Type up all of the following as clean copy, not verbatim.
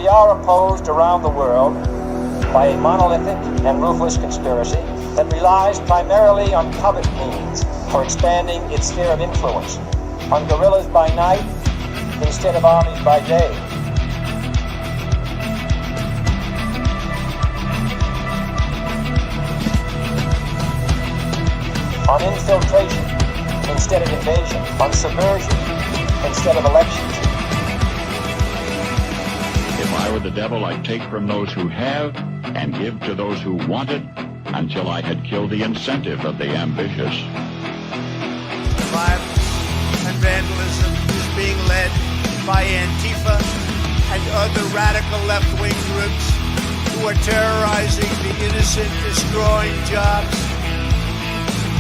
we are opposed around the world by a monolithic and ruthless conspiracy that relies primarily on covert means for expanding its sphere of influence, on guerrillas by night instead of armies by day. On infiltration instead of invasion, on subversion instead of elections. If I were the devil, I'd take from those who have and give to those who wanted until I had killed the incentive of the ambitious. Violence and vandalism is being led by Antifa and other radical left-wing groups who are terrorizing the innocent, destroying jobs,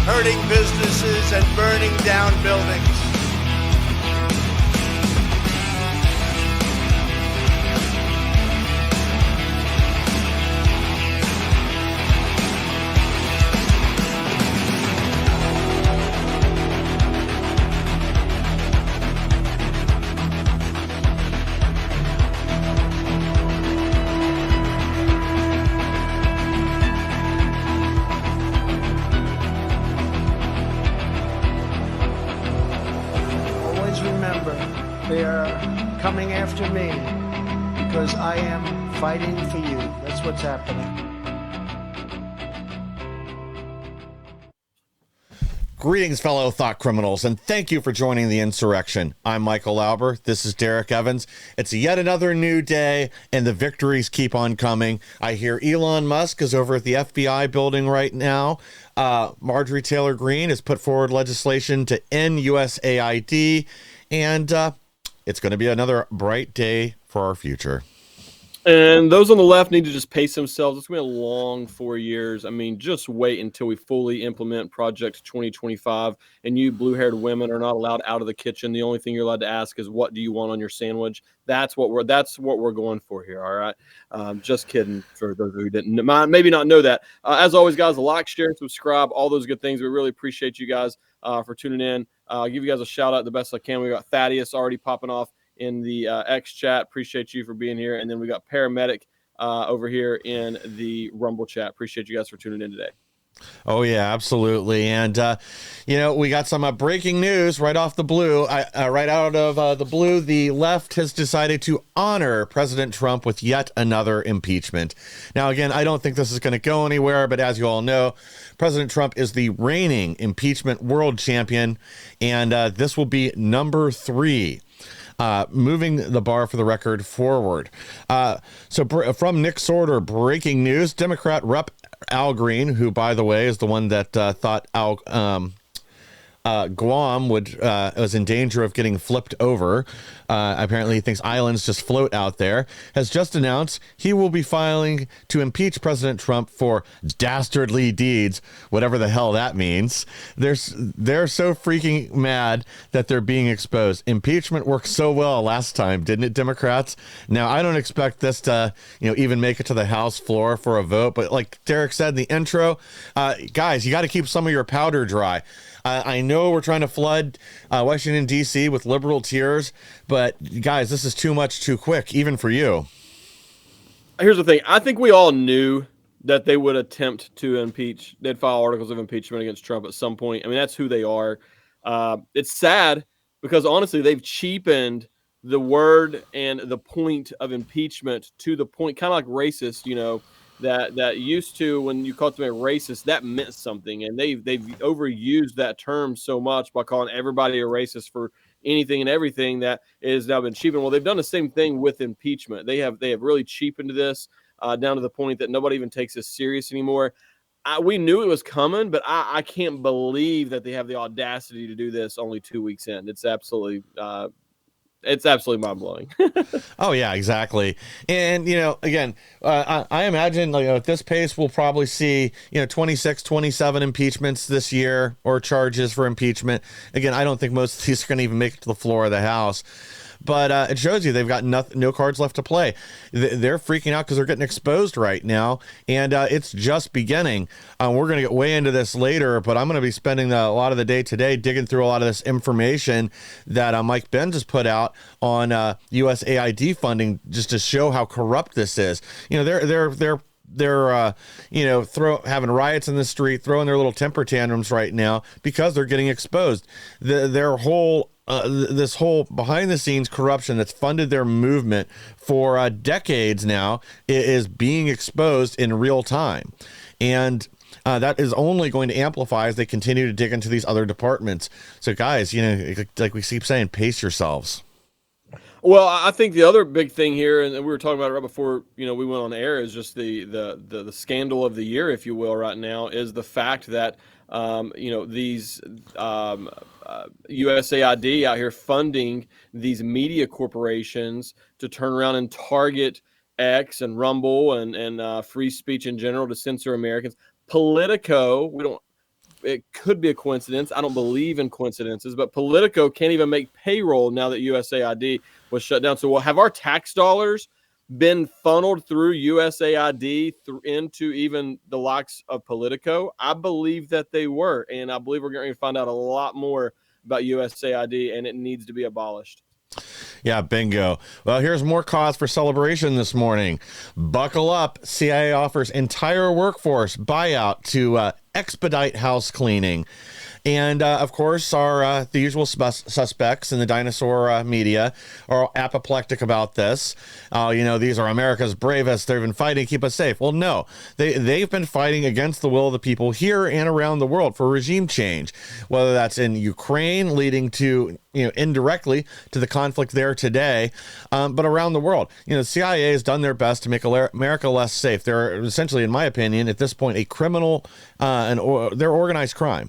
hurting businesses, and burning down buildings. They are coming after me because I am fighting for you. That's what's happening. Greetings, fellow thought criminals, and thank you for joining the Insurrection. I'm Michael Lauber. This is Derrick Evans. It's yet another new day, and the victories keep on coming. I hear Elon Musk is over at the FBI building right now. Marjorie Taylor Greene has put forward legislation to end USAID, and it's going to be another bright day for our future. And those on the left need to just pace themselves. It's going to be a long 4 years. I mean, just wait until we fully implement Project 2025, and you blue-haired women are not allowed out of the kitchen. The only thing you're allowed to ask is, what do you want on your sandwich? That's what we're going for here, all right? Just kidding for those who didn't maybe not know that. As always, guys, like, share, subscribe, all those good things. We really appreciate you guys for tuning in. I'll give you guys a shout-out the best I can. We got Thaddeus already popping off in the X chat. Appreciate you for being here. And then we got Paramedic over here in the Rumble chat. Appreciate you guys for tuning in today. Oh, yeah, absolutely. And, we got some breaking news right off the blue. Right out of the blue, the left has decided to honor President Trump with yet another impeachment. Now, again, I don't think this is going to go anywhere, but as you all know, President Trump is the reigning impeachment world champion, and this will be number 3. Moving the bar for the record forward. From Nick Sorter, breaking news, Democrat Rep. Al Green, who, by the way, is the one that thought Guam was in danger of getting flipped over. Apparently he thinks islands just float out there, has just announced he will be filing to impeach President Trump for dastardly deeds, whatever the hell that means. They're so freaking mad that they're being exposed. Impeachment worked so well last time, didn't it, Democrats? Now, I don't expect this to, even make it to the House floor for a vote, but like Derrick said in the intro, guys, you got to keep some of your powder dry. I know we're trying to flood Washington, D.C. with liberal tears, but guys, this is too much too quick, even for you. Here's the thing. I think we all knew that they would attempt to impeach. They'd file articles of impeachment against Trump at some point. I mean, that's who they are. It's sad because, honestly, they've cheapened the word and the point of impeachment to the point, kind of like racist, that used to, when you called them a racist, that meant something, and they've overused that term so much by calling everybody a racist for anything and everything that is now been cheapened. Well, they've done the same thing with impeachment. They have really cheapened this down to the point that nobody even takes this serious anymore. We knew it was coming, but I can't believe that they have the audacity to do this only 2 weeks in. It's absolutely mind-blowing. Oh, yeah, exactly. And, again, I imagine at this pace, we'll probably see, 26, 27 impeachments this year, or charges for impeachment. Again, I don't think most of these are going to even make it to the floor of the House. but it shows you they've got no cards left to play. They're freaking out because they're getting exposed right now, and it's just beginning. We're going to get way into this later, but I'm going to be spending a lot of the day today digging through a lot of this information that Mike Benz has put out on USAID funding, just to show how corrupt this is. They're having riots in the street, throwing their little temper tantrums right now because they're getting exposed. Their whole this whole behind the scenes corruption that's funded their movement for decades now is being exposed in real time, and that is only going to amplify as they continue to dig into these other departments. So guys, like we keep saying, pace yourselves. Well, I think the other big thing here, and we were talking about it right before we went on air, is just the scandal of the year, if you will, right now, is the fact that these USAID out here funding these media corporations to turn around and target X and Rumble and free speech in general to censor Americans. Politico, it could be a coincidence. I don't believe in coincidences, but Politico can't even make payroll now that USAID was shut down. So have our tax dollars been funneled through USAID into even the likes of Politico? I believe that they were, and I believe we're going to find out a lot more about USAID, and it needs to be abolished. Yeah, bingo. Well, here's more cause for celebration this morning. Buckle up. CIA offers entire workforce buyout to expedite house cleaning. And, of course, the usual suspects in the dinosaur media are apoplectic about this. These are America's bravest. They've been fighting to keep us safe. Well, no. They've been fighting against the will of the people here and around the world for regime change, whether that's in Ukraine, leading to, indirectly to the conflict there today, but around the world. The CIA has done their best to make America less safe. They're essentially, in my opinion, at this point, a criminal, they're organized crime.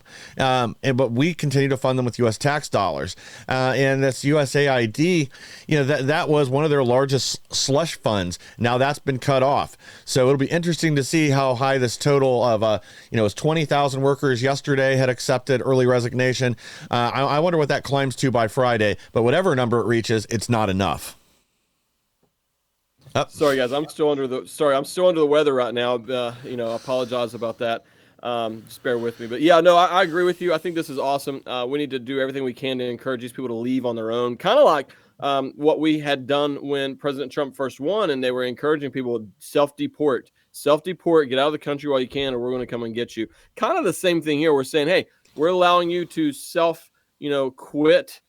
But we continue to fund them with U.S. tax dollars. And this USAID, that was one of their largest slush funds. Now that's been cut off. So it'll be interesting to see how high this total of, it was 20,000 workers yesterday had accepted early resignation. I wonder what that climbs to by Friday. But whatever number it reaches, it's not enough. Sorry, guys, I'm still under the weather right now. I apologize about that. Just bear with me. But yeah, no, I agree with you. I think this is awesome. We need to do everything we can to encourage these people to leave on their own. Kind of like what we had done when President Trump first won, and they were encouraging people to self-deport, get out of the country while you can, or we're going to come and get you. Kind of the same thing here. We're saying, hey, we're allowing you to quit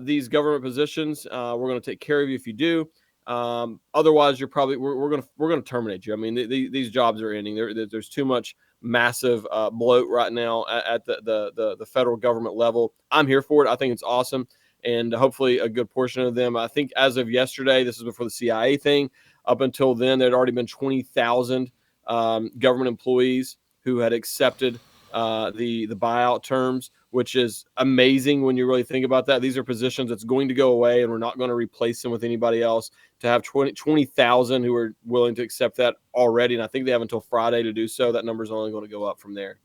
these government positions. We're going to take care of you if you do. Otherwise, we're going to terminate you. I mean, these jobs are ending. There's too much massive bloat right now at the federal government level. I'm here for it. I think it's awesome, and hopefully a good portion of them. I think as of yesterday, this is before the CIA thing. Up until then, there had already been 20,000 government employees who had accepted the buyout terms, which is amazing when you really think about that. These are positions that's going to go away, and we're not going to replace them with anybody else. To have 20,000 who are willing to accept that already, and I think they have until Friday to do so, that number is only going to go up from there.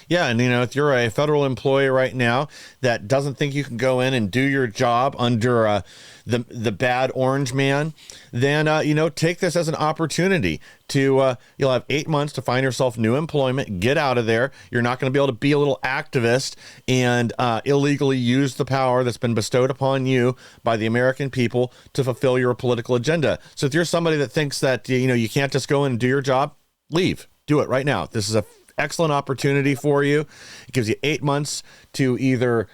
Yeah, and if you're a federal employee right now that doesn't think you can go in and do your job under the bad orange man, then take this as an opportunity to you'll have 8 months to find yourself new employment. Get out of there. You're not going to be able to be a little activist and illegally use the power that's been bestowed upon you by the American people to fulfill your political agenda. So if you're somebody that thinks that you can't just go in and do your job, leave. Do it right now. This is a excellent opportunity for you. It gives you 8 months to either,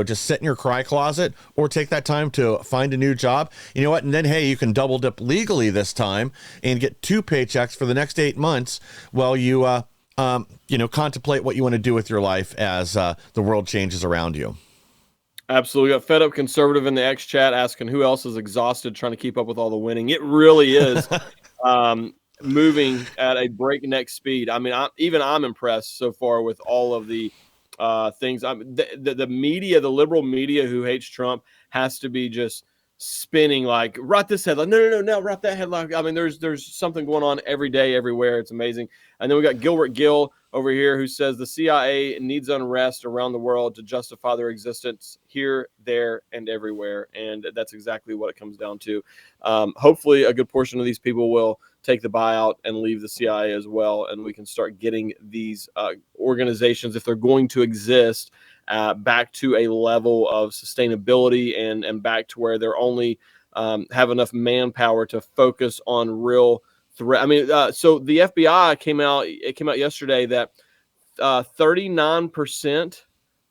just sit in your cry closet or take that time to find a new job. You know what? And then, hey, you can double dip legally this time and get 2 paychecks for the next 8 months while you, contemplate what you want to do with your life as the world changes around you. Absolutely. Got fed up conservative in the X chat asking who else is exhausted trying to keep up with all the winning. It really is. Moving at a breakneck speed. I mean, I'm impressed so far with all of the things. The media, the liberal media who hates Trump, has to be just spinning like, write this headline. No, write that headline. I mean, there's something going on every day, everywhere. It's amazing. And then we got Gilbert Gill over here who says the CIA needs unrest around the world to justify their existence here, there, and everywhere. And that's exactly what it comes down to. Hopefully, a good portion of these people will take the buyout and leave the CIA as well. And we can start getting these organizations, if they're going to exist, back to a level of sustainability and back to where they're only have enough manpower to focus on real threat. I mean, so the FBI came out yesterday that 39%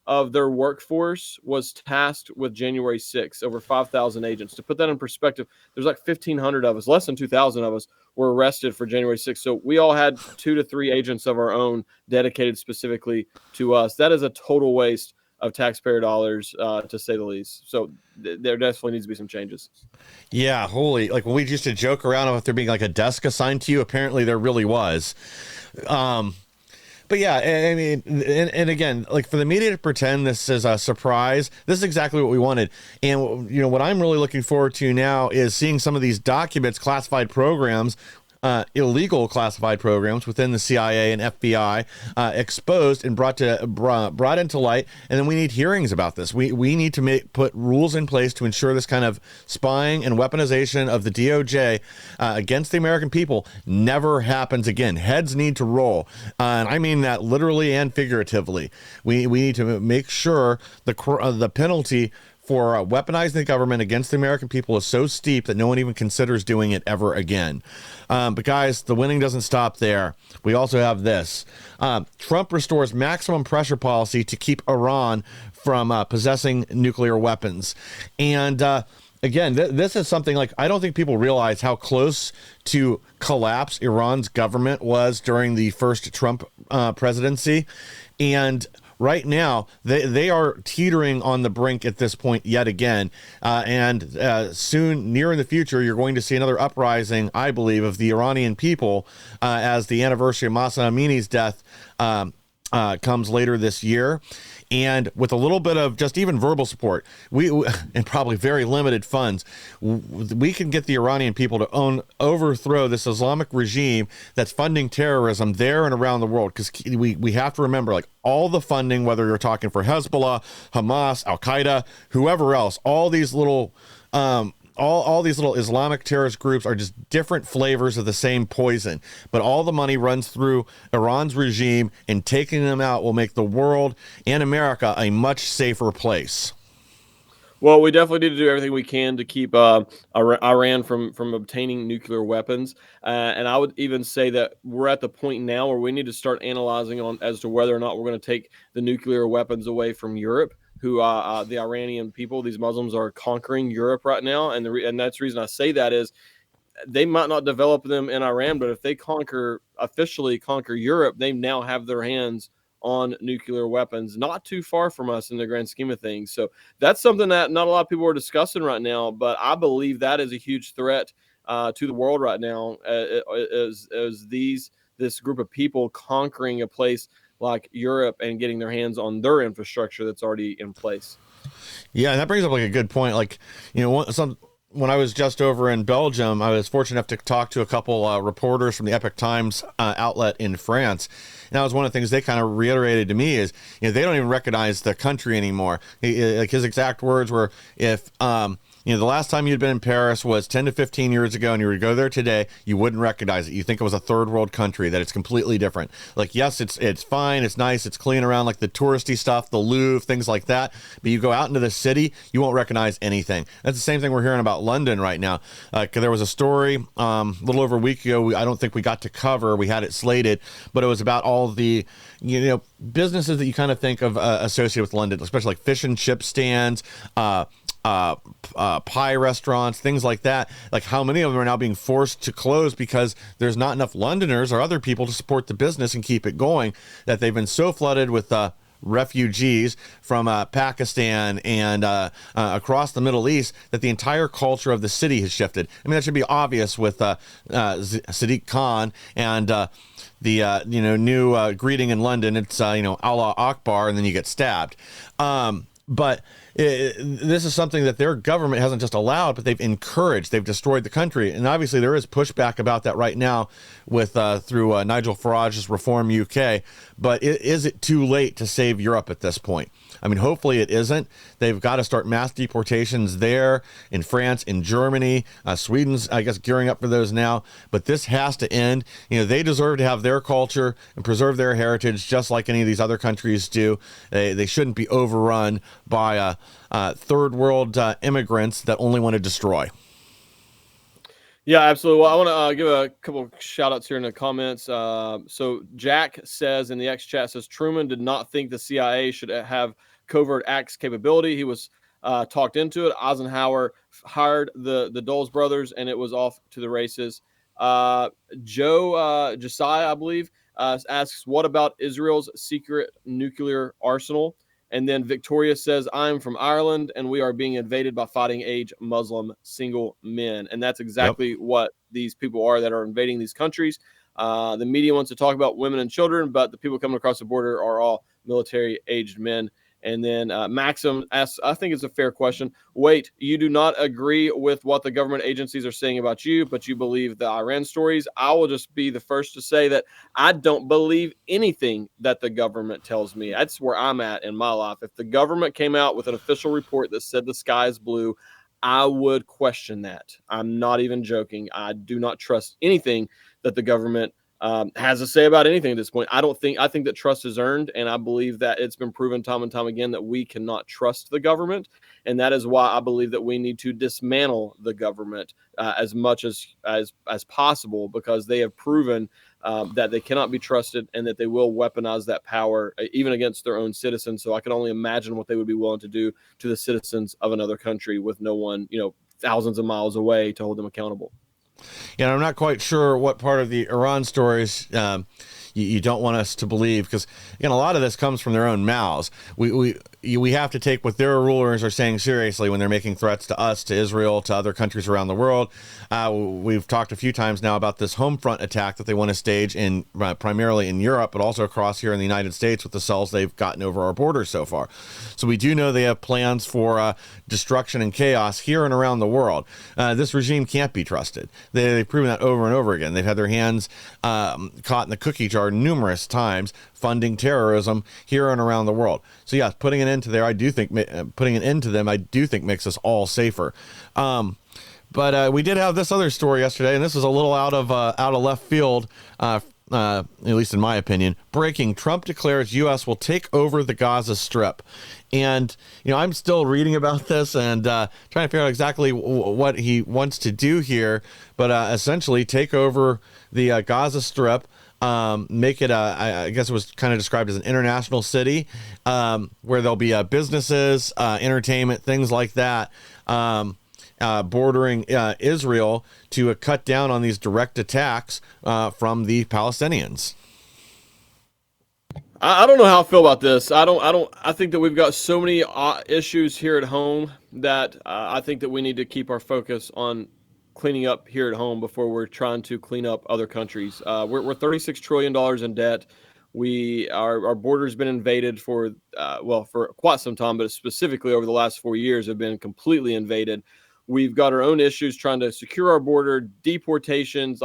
of their workforce was tasked with January 6th, over 5,000 agents. To put that in perspective, there's like 1,500 of us, less than 2,000 of us were arrested for January 6th. So we all had 2 to 3 agents of our own dedicated specifically to us. That is a total waste of taxpayer dollars, to say the least. So there definitely needs to be some changes. Yeah, holy, like when we used to joke around about there being like a desk assigned to you, apparently there really was. But yeah, I mean, and again, like for the media to pretend this is a surprise, this is exactly what we wanted. And, you know, what I'm really looking forward to now is seeing some of these documents, classified programs, illegal classified programs within the CIA and FBI exposed and brought into light. And then we need hearings about this. We need to put rules in place to ensure this kind of spying and weaponization of the DOJ against the American people never happens again. Heads need to roll. And I mean that literally and figuratively. We need to make sure the penalty for weaponizing the government against the American people is so steep that no one even considers doing it ever again. But guys, the winning doesn't stop there. We also have this. Trump restores maximum pressure policy to keep Iran from possessing nuclear weapons. And again, this is something like, I don't think people realize how close to collapse Iran's government was during the first Trump presidency. And right now, they are teetering on the brink at this point yet again. And soon, near in the future, you're going to see another uprising, I believe, of the Iranian people as the anniversary of Masa Amini's death comes later this year. And with a little bit of just even verbal support, we and probably very limited funds, we can get the Iranian people to overthrow this Islamic regime that's funding terrorism there and around the world. Because we have to remember, like, all the funding, whether you're talking for Hezbollah, Hamas, Al Qaeda, whoever else, all these little all these little Islamic terrorist groups are just different flavors of the same poison. But all the money runs through Iran's regime, and taking them out will make the world and America a much safer place. Well, we definitely need to do everything we can to keep Iran from obtaining nuclear weapons. And I would even say that we're at the point now where we need to start analyzing as to whether or not we're going to take the nuclear weapons away from Europe, who the Iranian people, these Muslims, are conquering Europe right now. And that's the reason I say that is they might not develop them in Iran, but if they officially conquer Europe, they now have their hands on nuclear weapons, not too far from us in the grand scheme of things. So that's something that not a lot of people are discussing right now, but I believe that is a huge threat to the world right now, as this group of people conquering a place like Europe and getting their hands on their infrastructure that's already in place. Yeah, and that brings up like a good point. Like, you know, when I was just over in Belgium, I was fortunate enough to talk to a couple reporters from the Epoch Times outlet in France. And that was one of the things they kind of reiterated to me is, you know, they don't even recognize the country anymore. Like his exact words were, if you know, the last time you'd been in Paris was 10 to 15 years ago, and you were to go there today, you wouldn't recognize it. You think it was a third world country, that it's completely different. Like, yes, it's fine, it's nice, it's clean around, like the touristy stuff, the Louvre, things like that. But you go out into the city, you won't recognize anything. That's the same thing we're hearing about London right now. There was a story a little over a week ago, I don't think we got to cover, we had it slated, but it was about all the, you know, businesses that you kind of think of associated with London, especially like fish and chip stands, pie restaurants, things like that. Like, how many of them are now being forced to close because there's not enough Londoners or other people to support the business and keep it going, that they've been so flooded with refugees from Pakistan and across the Middle East that the entire culture of the city has shifted. I mean, that should be obvious with Sadiq Khan and the new greeting in London. It's Allah Akbar, and then you get stabbed. But this is something that their government hasn't just allowed, but they've encouraged. They've destroyed the country, and obviously there is pushback about that right now with through Nigel Farage's Reform UK. But is it too late to save Europe at this point? I mean, hopefully it isn't. They've got to start mass deportations there, in France, in Germany. Sweden's, I guess, gearing up for those now. But this has to end. They deserve to have their culture and preserve their heritage just like any of these other countries do. They shouldn't be overrun by third world immigrants that only want to destroy. Yeah, absolutely. Well, I want to give a couple of shout outs here in the comments. So Jack says in the X chat, says Truman did not think the CIA should have covert acts capability. He was talked into it. Eisenhower hired the Dulles brothers, and it was off to the races. Josiah, I believe, asks, what about Israel's secret nuclear arsenal? And then Victoria says, I'm from Ireland, and we are being invaded by fighting-age Muslim single men. And that's exactly what these people are that are invading these countries. The media wants to talk about women and children, but the people coming across the border are all military-aged men. And then Maxim asks, I think it's a fair question. Wait, you do not agree with what the government agencies are saying about you, but you believe the Iran stories? I will just be the first to say that I don't believe anything that the government tells me. That's where I'm at in my life. If the government came out with an official report that said the sky is blue, I would question that. I'm not even joking. I do not trust anything that the government has to say about anything at this point. I think that trust is earned, and I believe that it's been proven time and time again that we cannot trust the government, and that is why I believe that we need to dismantle the government as much as possible, because they have proven that they cannot be trusted and that they will weaponize that power even against their own citizens. So I can only imagine what they would be willing to do to the citizens of another country with no one, thousands of miles away to hold them accountable. Yeah, I'm not quite sure what part of the Iran stories you don't want us to believe, because again, a lot of this comes from their own mouths. We have to take what their rulers are saying seriously when they're making threats to us, to Israel, to other countries around the world. We've talked a few times now about this home front attack that they want to stage in primarily in Europe, but also across here in the United States with the cells they've gotten over our borders so far. So we do know they have plans for destruction and chaos here and around the world. This regime can't be trusted. They've proven that over and over again. They've had their hands caught in the cookie jar numerous times, funding terrorism here and around the world. So yes, putting an end to them, I do think makes us all safer. But we did have this other story yesterday, and this is a little out of left field, at least in my opinion. Breaking: Trump declares U.S. will take over the Gaza Strip. And, I'm still reading about this and trying to figure out exactly what he wants to do here. But essentially take over the Gaza Strip, make it, I guess it was kind of described as an international city, where there'll be businesses, entertainment, things like that, bordering Israel, to cut down on these direct attacks from the Palestinians. I don't know how I feel about this. I think that we've got so many issues here at home that I think that we need to keep our focus on cleaning up here at home before we're trying to clean up other countries. We're $36 trillion in debt. Our border's been invaded for quite some time, but specifically over the last 4 years have been completely invaded. We've got our own issues trying to secure our border, deportations.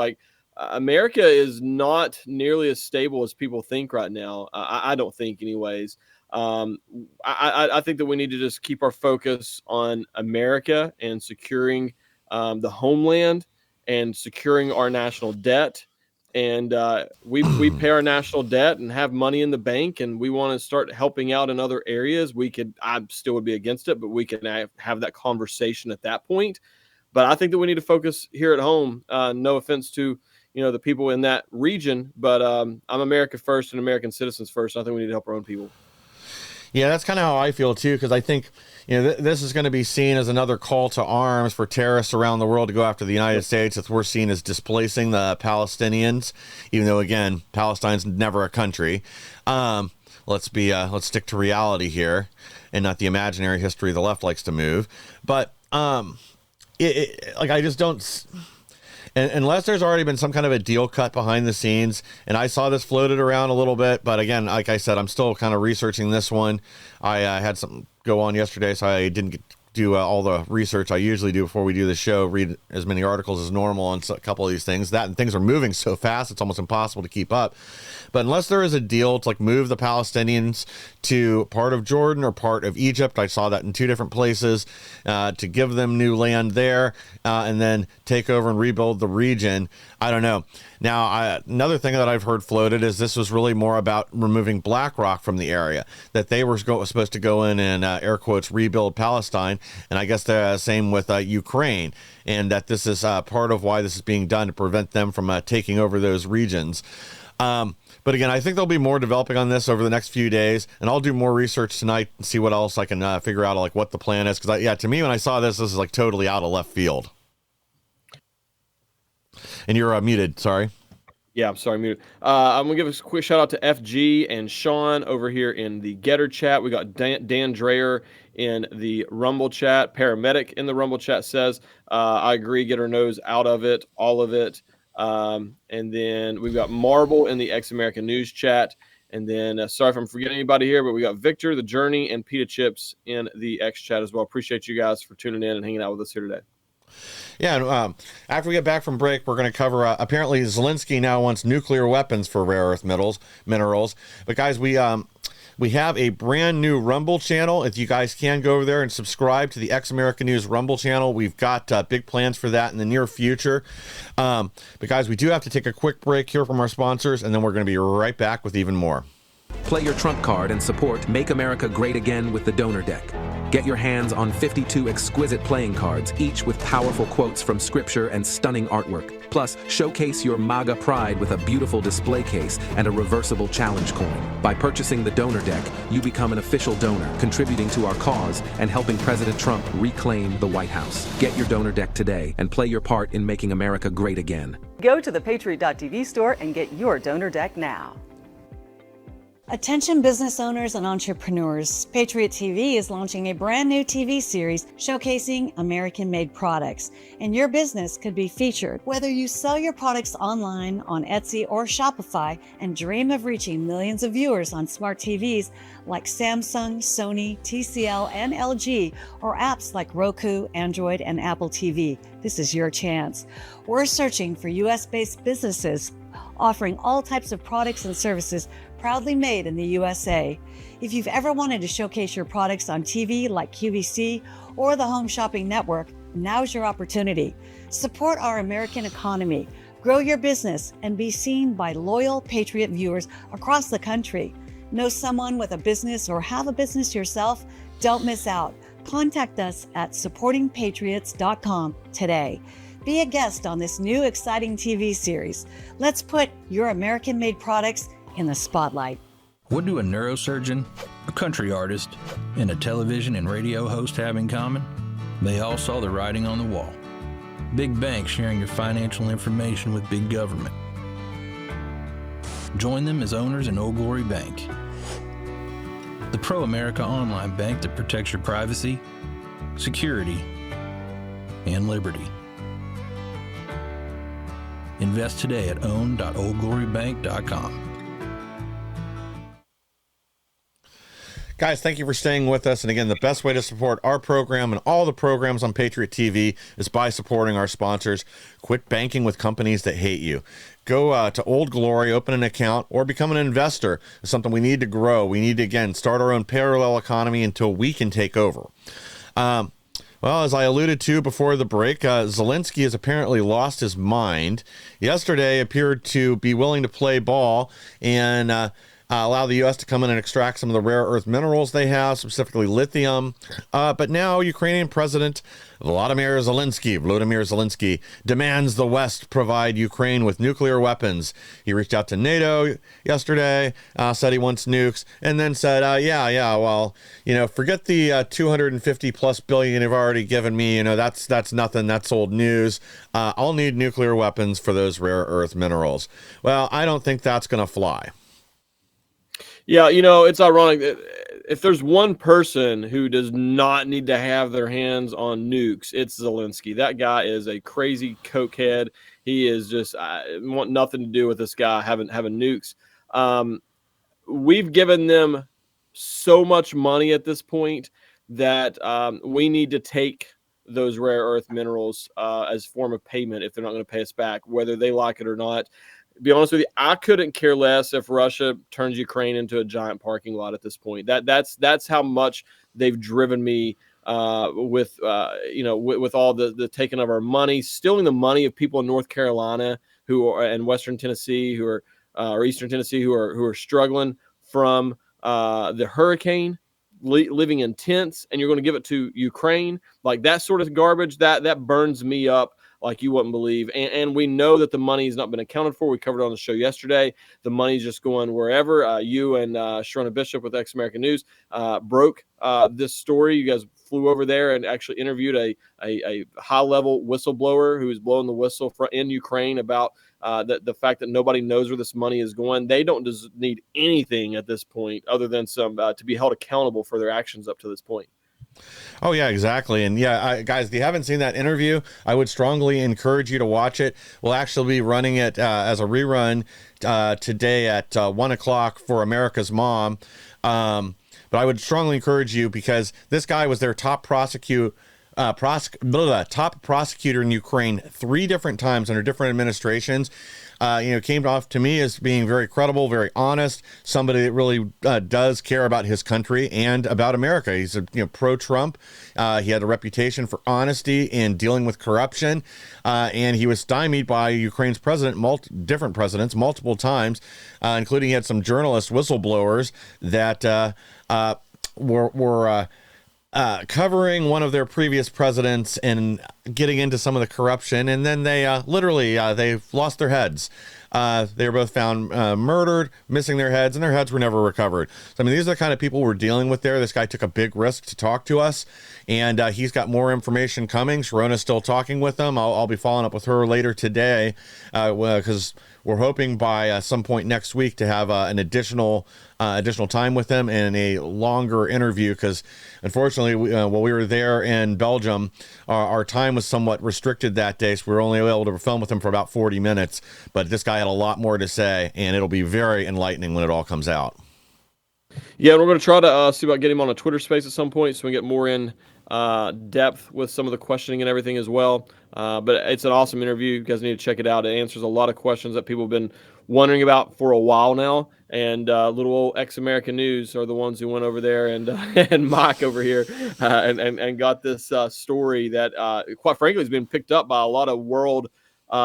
America is not nearly as stable as people think right now. I don't think, anyways. I think that we need to just keep our focus on America and securing the homeland and securing our national debt. And we pay our national debt and have money in the bank, and we want to start helping out in other areas. I still would be against it, but we can have that conversation at that point. But I think that we need to focus here at home. No offense to the people in that region, but I'm America first and American citizens first. I think we need to help our own people. Yeah, that's kind of how I feel too, because I think this is going to be seen as another call to arms for terrorists around the world to go after the United States, if we're seen as displacing the Palestinians, even though again Palestine's never a country. Let's stick to reality here and not the imaginary history the left likes to move. But I just don't. Unless there's already been some kind of a deal cut behind the scenes, and I saw this floated around a little bit, but again, like I said, I'm still kind of researching this one. I had some go on yesterday, so I didn't get to do all the research I usually do before we do the show, read as many articles as normal on a couple of these things. That and things are moving so fast, it's almost impossible to keep up. But unless there is a deal to like move the Palestinians to part of Jordan or part of Egypt, I saw that in 2 different places, to give them new land there, and then take over and rebuild the region. I don't know. Now, another thing that I've heard floated is this was really more about removing BlackRock from the area, that they were supposed to go in and, air quotes, rebuild Palestine. And I guess the same with Ukraine, and that this is part of why this is being done to prevent them from taking over those regions. But again, I think there'll be more developing on this over the next few days, and I'll do more research tonight and see what else I can figure out, like what the plan is. Because to me, when I saw this is like totally out of left field. And you're muted. Sorry. Yeah, I'm sorry, muted. I'm gonna give a quick shout out to FG and Sean over here in the Getter chat. We got Dan Dreyer in the Rumble chat. Paramedic in the Rumble chat says, "I agree. Get her nose out of it, all of it." And then we've got Marble in the Ex American News chat. And then, sorry if I'm forgetting anybody here, but we got Victor, The Journey, and Pita Chips in the X chat as well. Appreciate you guys for tuning in and hanging out with us here today. Yeah, and after we get back from break, we're going to cover, apparently Zelensky now wants nuclear weapons for rare earth minerals. But guys, we have a brand new Rumble channel. If you guys can go over there and subscribe to the Ex American News Rumble channel, we've got big plans for that in the near future. But guys, we do have to take a quick break here from our sponsors, and then we're going to be right back with even more. Play your trump card and support Make America Great Again with the Donor Deck. Get your hands on 52 exquisite playing cards, each with powerful quotes from scripture and stunning artwork. Plus, showcase your MAGA pride with a beautiful display case and a reversible challenge coin. By purchasing the Donor Deck, you become an official donor, contributing to our cause and helping President Trump reclaim the White House. Get your Donor Deck today and play your part in making America great again. Go to the Patriot.tv store and get your Donor Deck now. Attention business owners and entrepreneurs, Patriot TV is launching a brand new TV series showcasing American-made products, and your business could be featured. Whether you sell your products online on Etsy or Shopify and dream of reaching millions of viewers on smart TVs like Samsung, Sony, TCL, and LG, or apps like Roku, Android, and Apple TV, this is your chance. We're searching for US-based businesses offering all types of products and services proudly made in the USA. If you've ever wanted to showcase your products on TV like QVC or the Home Shopping Network, now's your opportunity. Support our American economy, grow your business, and be seen by loyal Patriot viewers across the country. Know someone with a business or have a business yourself? Don't miss out. Contact us at supportingpatriots.com today. Be a guest on this new exciting TV series. Let's put your American-made products in the spotlight. What do a neurosurgeon, a country artist, and a television and radio host have in common? They all saw the writing on the wall. Big banks sharing your financial information with big government. Join them as owners in Old Glory Bank, the pro-America online bank that protects your privacy, security, and liberty. Invest today at own.oldglorybank.com. Guys, thank you for staying with us. And again, the best way to support our program and all the programs on Patriot TV is by supporting our sponsors. Quit banking with companies that hate you. Go to Old Glory, open an account, or become an investor. It's something we need to grow. We need to, again, start our own parallel economy until we can take over. Well, as I alluded to before the break, Zelensky has apparently lost his mind. Yesterday appeared to be willing to play ball and allow the U.S. to come in and extract some of the rare earth minerals they have, specifically lithium. But now Ukrainian President Volodymyr Zelensky demands the West provide Ukraine with nuclear weapons. He reached out to NATO yesterday, said he wants nukes, and then said, well, forget the 250 plus billion you've already given me. That's nothing. That's old news. I'll need nuclear weapons for those rare earth minerals. Well, I don't think that's going to fly. Yeah, it's ironic. If there's one person who does not need to have their hands on nukes, it's Zelensky. That guy is a crazy cokehead. He is just want nothing to do with this guy having nukes. We've given them so much money at this point that we need to take those rare earth minerals as a form of payment if they're not going to pay us back, whether they like it or not. To be honest with you, I couldn't care less if Russia turns Ukraine into a giant parking lot at this point. That's how much they've driven me with all the taking of our money, stealing the money of people in North Carolina who are and Western Tennessee who are or Eastern Tennessee who are struggling from the hurricane, living in tents, and you're going to give it to Ukraine. Like that sort of garbage that burns me up like you wouldn't believe. And we know that the money has not been accounted for. We covered it on the show yesterday. The money's just going wherever. You and Sharona Bishop with Ex American News broke this story. You guys flew over there and actually interviewed a high-level whistleblower who is blowing the whistle in Ukraine about the fact that nobody knows where this money is going. They don't need anything at this point other than some to be held accountable for their actions up to this point. Oh, yeah, exactly. And yeah, guys, if you haven't seen that interview, I would strongly encourage you to watch it. We'll actually be running it as a rerun today at 1 o'clock for America's Mom. But I would strongly encourage you because this guy was their top prosecutor in Ukraine 3 different times under different administrations. Came off to me as being very credible, very honest, somebody that really does care about his country and about America. He's pro-Trump. He had a reputation for honesty in dealing with corruption, and he was stymied by Ukraine's president, different presidents, multiple times, including he had some journalist whistleblowers that were covering one of their previous presidents and getting into some of the corruption, and then they they lost their heads. They were both found murdered, missing their heads, and their heads were never recovered. So, I mean, these are the kind of people we're dealing with there. This guy took a big risk to talk to us, and he's got more information coming. Sharona's still talking with him. I'll be following up with her later today because we're hoping by some point next week to have an additional time with him and a longer interview because, unfortunately, while we were there in Belgium, our time was somewhat restricted that day, so we were only able to film with him for about 40 minutes. But this guy had a lot more to say, and it'll be very enlightening when it all comes out. Yeah, and we're going to try to see about getting him on a Twitter space at some point so we can get more in depth with some of the questioning and everything as well. But it's an awesome interview. You guys need to check it out. It answers a lot of questions that people have been wondering about for a while now. And little old Ex-American News are the ones who went over there and and Mike over here and got this story that, quite frankly, has been picked up by a lot of world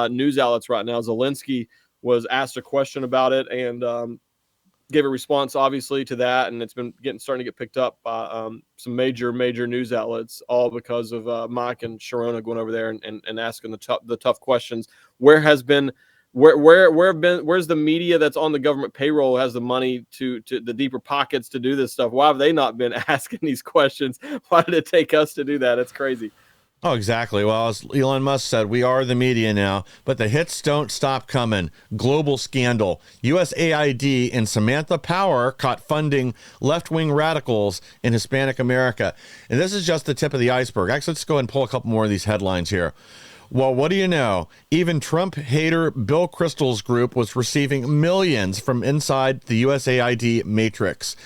news outlets right now. Zelensky was asked a question about it and gave a response, obviously, to that, and it's been starting to get picked up by some major news outlets, all because of Mike and Sharona going over there and asking the tough questions. Where's the media that's on the government payroll, has the money to the deeper pockets to do this stuff? Why have they not been asking these questions? Why did it take us to do that? It's crazy. Oh, exactly. Well, as Elon Musk said, we are the media now, but the hits don't stop coming. Global scandal. USAID and Samantha Power caught funding left-wing radicals in Hispanic America. And this is just the tip of the iceberg. Actually, let's go ahead and pull a couple more of these headlines here. Well, what do you know? Even Trump hater Bill Kristol's group was receiving millions from inside the USAID matrix.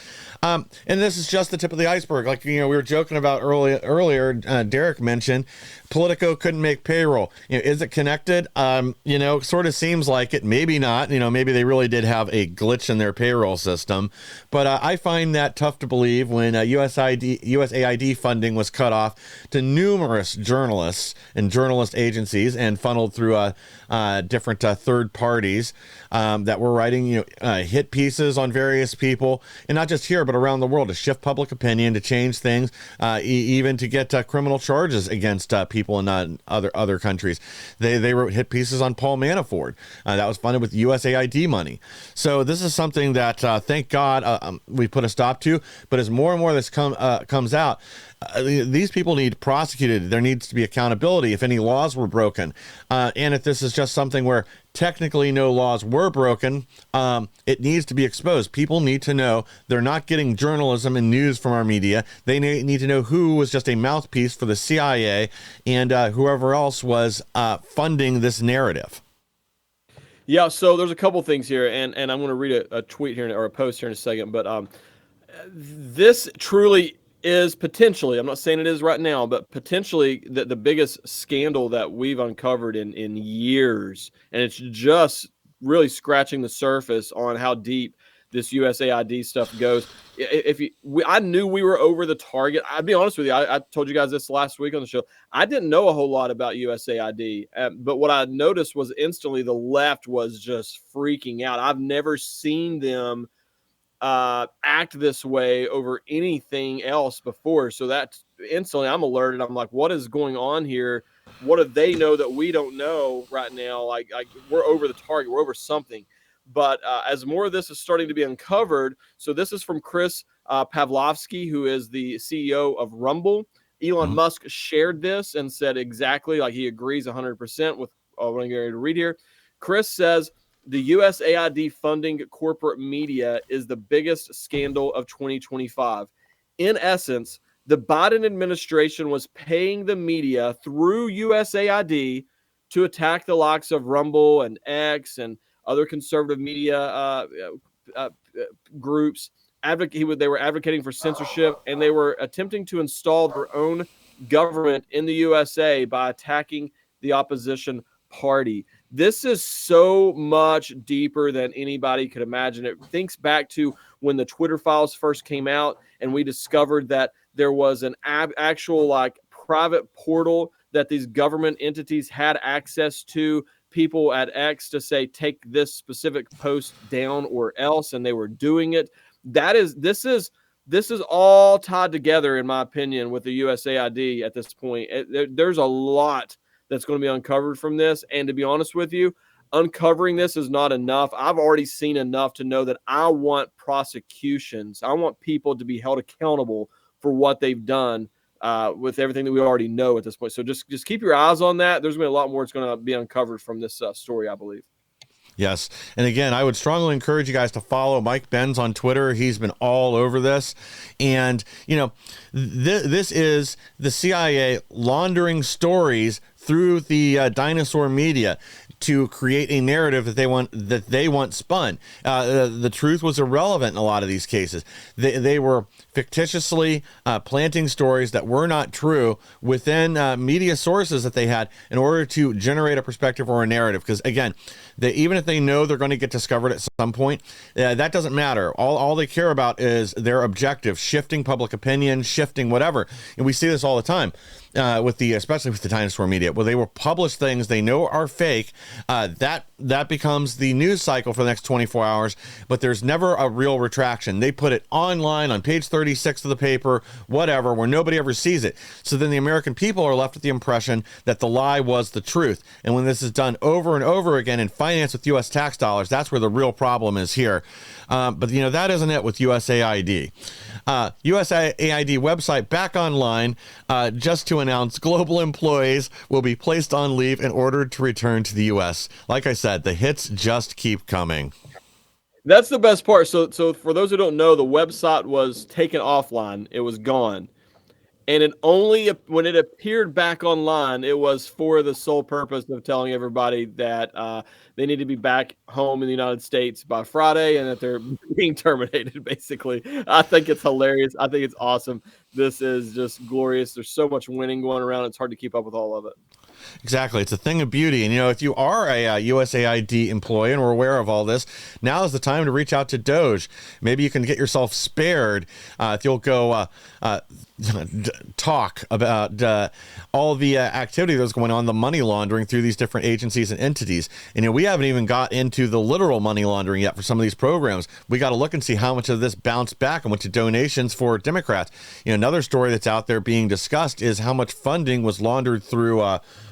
And this is just the tip of the iceberg. Like, we were joking about earlier, Derrick mentioned Politico couldn't make payroll. Is it connected? Sort of seems like it. Maybe not. Maybe they really did have a glitch in their payroll system. But I find that tough to believe when USAID funding was cut off to numerous journalists and journalist agencies and funneled through different third parties that were writing hit pieces on various people, and not just here, but around the world, to shift public opinion, to change things, even to get criminal charges against people in other countries. They wrote hit pieces on Paul Manafort that was funded with USAID money. So this is something that thank God we put a stop to. But as more and more of this comes out, these people need prosecuted. There needs to be accountability if any laws were broken. And if this is just something where technically no laws were broken, it needs to be exposed. People need to know they're not getting journalism and news from our media. They need to know who was just a mouthpiece for the CIA and whoever else was funding this narrative. Yeah, so there's a couple things here, and I'm going to read a tweet here or a post here in a second, but this truly is potentially, I'm not saying it is right now, but potentially the biggest scandal that we've uncovered in years. And it's just really scratching the surface on how deep this USAID stuff goes. I knew we were over the target. I'd be honest with you. I told you guys this last week on the show. I didn't know a whole lot about USAID, but what I noticed was instantly the left was just freaking out. I've never seen them act this way over anything else before. So that instantly I'm alerted. I'm like, what is going on here? What do they know that we don't know right now? Like we're over the target. We're over something. But as more of this is starting to be uncovered, so this is from Chris Pavlovsky, who is the CEO of Rumble. Elon Musk shared this and said exactly, like he agrees 100% with what I'm going to read here. Chris says, the USAID funding corporate media is the biggest scandal of 2025. In essence, the Biden administration was paying the media through USAID to attack the likes of Rumble and X and other conservative media groups. They were advocating for censorship, and they were attempting to install their own government in the USA by attacking the opposition party. This is so much deeper than anybody could imagine. It thinks back to when the Twitter files first came out, and we discovered that there was an actual like private portal that these government entities had access to people at X to say, take this specific post down or else, and they were doing it. This is all tied together, in my opinion, with the USAID at this point. There's a lot that's going to be uncovered from this. And to be honest with you, uncovering this is not enough. I've already seen enough to know that I want prosecutions. I want people to be held accountable for what they've done with everything that we already know at this point. So just keep your eyes on that. There's going to be a lot more that's going to be uncovered from this story, I believe. Yes. And again, I would strongly encourage you guys to follow Mike Benz on Twitter. He's been all over this. And, you know, this is the CIA laundering stories through the dinosaur media to create a narrative that they want spun. The truth was irrelevant in a lot of these cases. They were fictitiously planting stories that were not true within media sources that they had in order to generate a perspective or a narrative. Because again, even if they know they're going to get discovered at some point, that doesn't matter. All they care about is their objective, shifting public opinion, shifting whatever. And we see this all the time. Especially with the dinosaur media, where they will publish things they know are fake, that becomes the news cycle for the next 24 hours, but there's never a real retraction. They put it online on page 36 of the paper, whatever, where nobody ever sees it. So then the American people are left with the impression that the lie was the truth. And when this is done over and over again and financed with U.S. tax dollars, that's where the real problem is here. But, you know, that isn't it with USAID. USAID website back online just to announce global employees will be placed on leave in order to return to the U.S. Like I said, the hits just keep coming. That's the best part. So for those who don't know, the website was taken offline. It was gone. And it only, when it appeared back online, it was for the sole purpose of telling everybody that they need to be back home in the United States by Friday and that they're being terminated, basically. I think it's hilarious. I think it's awesome. This is just glorious. There's so much winning going around. It's hard to keep up with all of it. Exactly. It's a thing of beauty. And, you know, if you are a USAID employee and we're aware of all this, now is the time to reach out to Doge. Maybe you can get yourself spared if you'll go talk about all the activity that's going on, the money laundering through these different agencies and entities. And, you know, we haven't even got into the literal money laundering yet for some of these programs. We got to look and see how much of this bounced back and went to donations for Democrats. You know, another story that's out there being discussed is how much funding was laundered through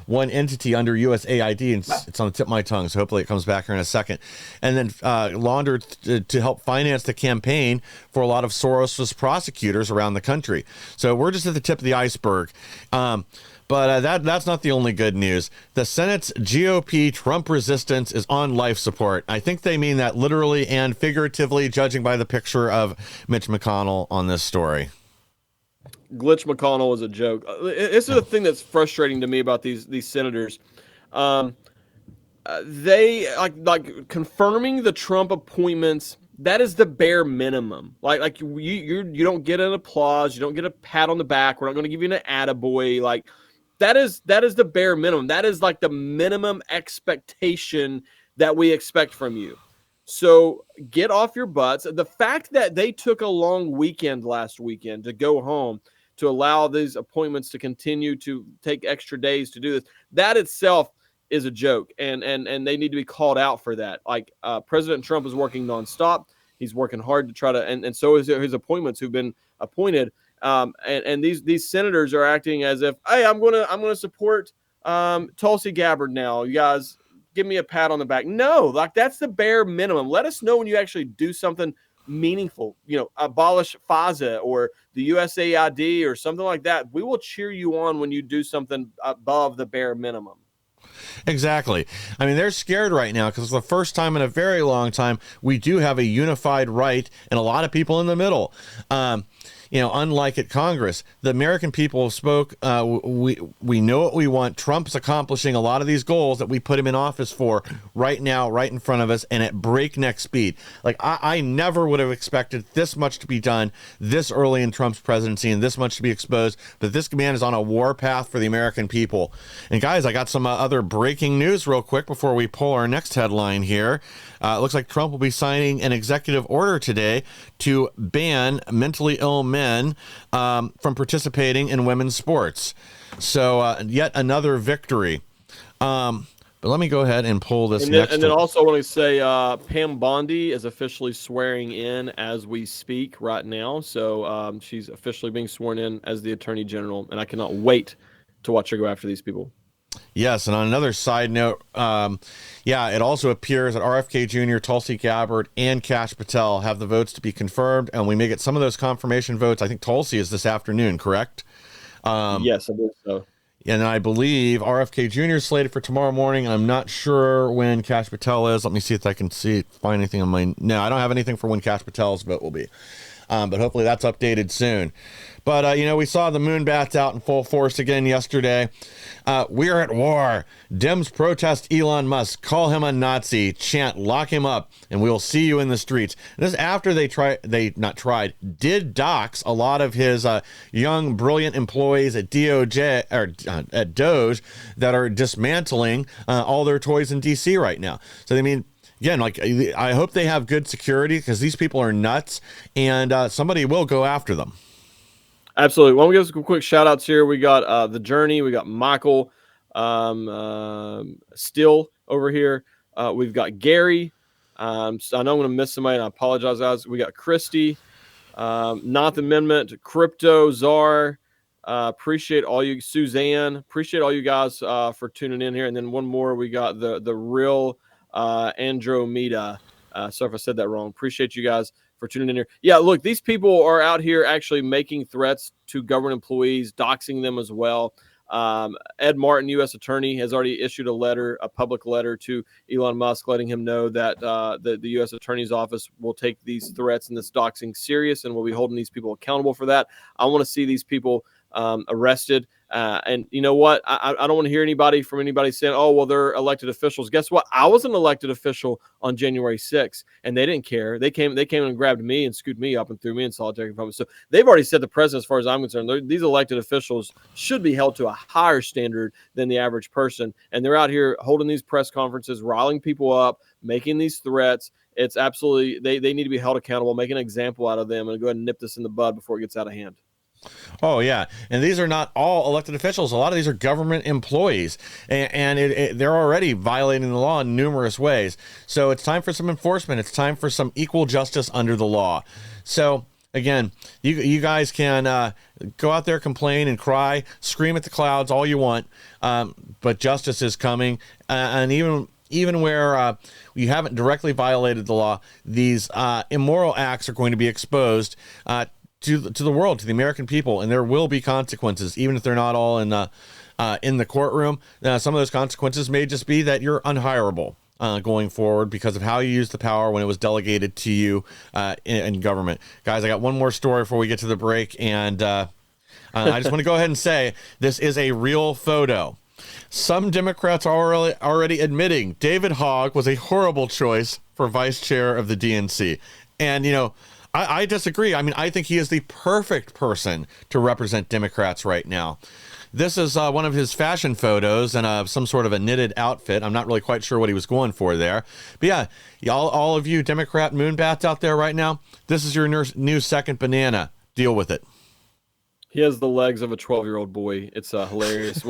one entity under USAID, and it's on the tip of my tongue, so hopefully it comes back here in a second, and then laundered to help finance the campaign for a lot of Soros's prosecutors around the country. So we're just at the tip of the iceberg. But that's not the only good news. The Senate's GOP Trump resistance is on life support. I think they mean that literally and figuratively, judging by the picture of Mitch McConnell on this story. Glitch McConnell was a joke. This is the thing that's frustrating to me about these senators. They like confirming the Trump appointments that is the bare minimum. Like you don't get an applause, you don't get a pat on the back. We're not going to give you an attaboy. Like that is the bare minimum. That is like the minimum expectation that we expect from you. So get off your butts. The fact that they took a long weekend last weekend to go home to allow these appointments to continue to take extra days to do this, that itself is a joke, and they need to be called out for that. Like President Trump is working nonstop. He's working hard to try to, and so is his appointments who've been appointed. And these senators are acting as if, hey, I'm gonna support Tulsi Gabbard now. You guys give me a pat on the back. No, like that's the bare minimum. Let us know when you actually do something meaningful. Abolish FISA or the USAID or something like that. We will cheer you on when you do something above the bare minimum. Exactly. I mean, they're scared right now because for the first time in a very long time, we do have a unified right and a lot of people in the middle. Unlike at Congress, the American people spoke. We know what we want. Trump's accomplishing a lot of these goals that we put him in office for right now, right in front of us, and at breakneck speed. Like I never would have expected this much to be done this early in Trump's presidency and this much to be exposed. But this man is on a war path for the American people. And guys, I got some other breaking news real quick before we pull our next headline here. It looks like Trump will be signing an executive order today to ban mentally ill men from participating in women's sports. So yet another victory. But let me go ahead and pull this next. And then also I want to say Pam Bondi is officially swearing in as we speak right now. So she's officially being sworn in as the Attorney General, and I cannot wait to watch her go after these people. Yes, and on another side note, it also appears that RFK Jr., Tulsi Gabbard, and Kash Patel have the votes to be confirmed, and we may get some of those confirmation votes. I think Tulsi is this afternoon, correct? Yes, I believe so. And I believe RFK Jr. is slated for tomorrow morning, and I'm not sure when Kash Patel is. Let me see if I can find anything on my... No, I don't have anything for when Kash Patel's vote will be. But hopefully that's updated soon. But, we saw the moonbats out in full force again yesterday. We're at war. Dems protest Elon Musk. Call him a Nazi. Chant, lock him up, and we'll see you in the streets. And this is after did dox a lot of his young, brilliant employees at DOJ, or at Doge, that are dismantling all their toys in D.C. right now. So, again, I hope they have good security because these people are nuts, and somebody will go after them. Absolutely. Well, we give some quick shout outs here. We got The Journey. We got Michael Still over here. We've got Gary. I know I'm going to miss somebody, and I apologize, guys. We got Christy, Ninth Amendment, Crypto, Czar. Appreciate all you, Suzanne. Appreciate all you guys for tuning in here. And then one more. We got the real Andromeda. Sorry if I said that wrong. Appreciate you guys for tuning in here. Yeah, look, these people are out here actually making threats to government employees, doxing them as well. Ed Martin, U.S. Attorney, has already issued a public letter to Elon Musk, letting him know that the U.S. Attorney's Office will take these threats and this doxing serious, and will be holding these people accountable for that. I want to see these people arrested. And you know what? I don't want to hear anybody saying, oh, well, they're elected officials. Guess what? I was an elected official on January 6th, and they didn't care. They came and grabbed me and scooped me up and threw me in solitary confinement. So they've already set the precedent as far as I'm concerned. These elected officials should be held to a higher standard than the average person. And they're out here holding these press conferences, riling people up, making these threats. It's absolutely, they need to be held accountable, make an example out of them, and go ahead and nip this in the bud before it gets out of hand. Oh, yeah. And these are not all elected officials. A lot of these are government employees, and they're already violating the law in numerous ways. So it's time for some enforcement. It's time for some equal justice under the law. So, again, you guys can go out there, complain and cry, scream at the clouds all you want, but justice is coming. And even where you haven't directly violated the law, these immoral acts are going to be exposed to the world, to the American people, and there will be consequences, even if they're not all in the courtroom. Some of those consequences may just be that you're unhireable going forward because of how you used the power when it was delegated to you in government. Guys, I got one more story before we get to the break, and I just want to go ahead and say this is a real photo. Some Democrats are already admitting David Hogg was a horrible choice for vice chair of the DNC. And, I disagree. I mean, I think he is the perfect person to represent Democrats right now. This is one of his fashion photos and some sort of a knitted outfit. I'm not really quite sure what he was going for there. But yeah, all of you Democrat moonbats out there right now, this is your new second banana. Deal with it. He has the legs of a 12-year-old boy. It's hilarious.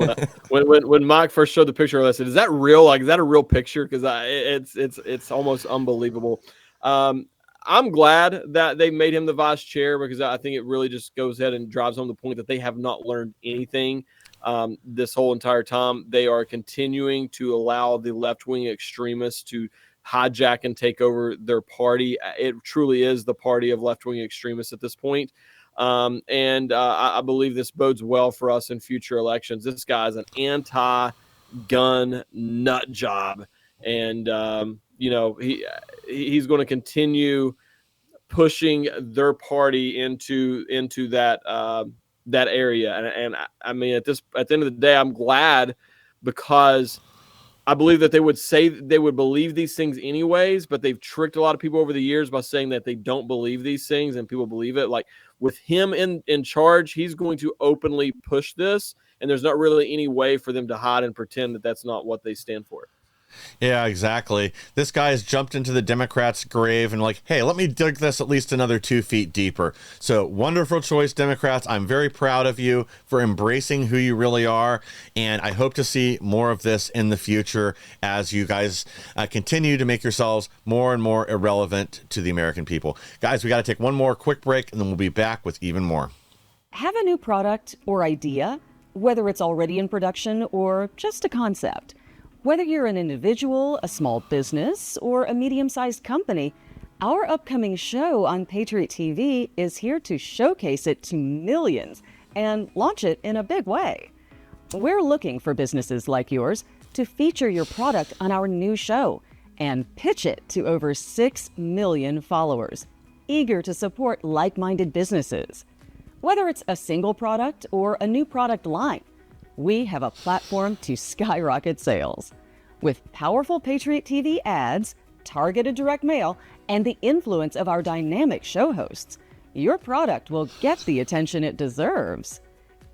When Mike first showed the picture, I said, "Is that real? Like, is that a real picture?" Because it's almost unbelievable. I'm glad that they made him the vice chair, because I think it really just goes ahead and drives home the point that they have not learned anything this whole entire time. They are continuing to allow the left-wing extremists to hijack and take over their party. It truly is the party of left-wing extremists at this point. I believe this bodes well for us in future elections. This guy's an anti-gun nut job. And, he's going to continue pushing their party into that area. And I mean, at the end of the day, I'm glad, because I believe that they would say they would believe these things anyways, but they've tricked a lot of people over the years by saying that they don't believe these things, and people believe it. Like, with him in charge, he's going to openly push this, and there's not really any way for them to hide and pretend that that's not what they stand for. Yeah, exactly. This guy has jumped into the Democrats' grave and hey, let me dig this at least another 2 feet deeper. So wonderful choice, Democrats. I'm very proud of you for embracing who you really are. And I hope to see more of this in the future as you guys continue to make yourselves more and more irrelevant to the American people. Guys, we got to take one more quick break, and then we'll be back with even more. Have a new product or idea, whether it's already in production or just a concept. Whether you're an individual, a small business, or a medium-sized company, our upcoming show on Patriot TV is here to showcase it to millions and launch it in a big way. We're looking for businesses like yours to feature your product on our new show and pitch it to over 6 million followers, eager to support like-minded businesses. Whether it's a single product or a new product line, we have a platform to skyrocket sales. With powerful Patriot TV ads, targeted direct mail, and the influence of our dynamic show hosts, your product will get the attention it deserves.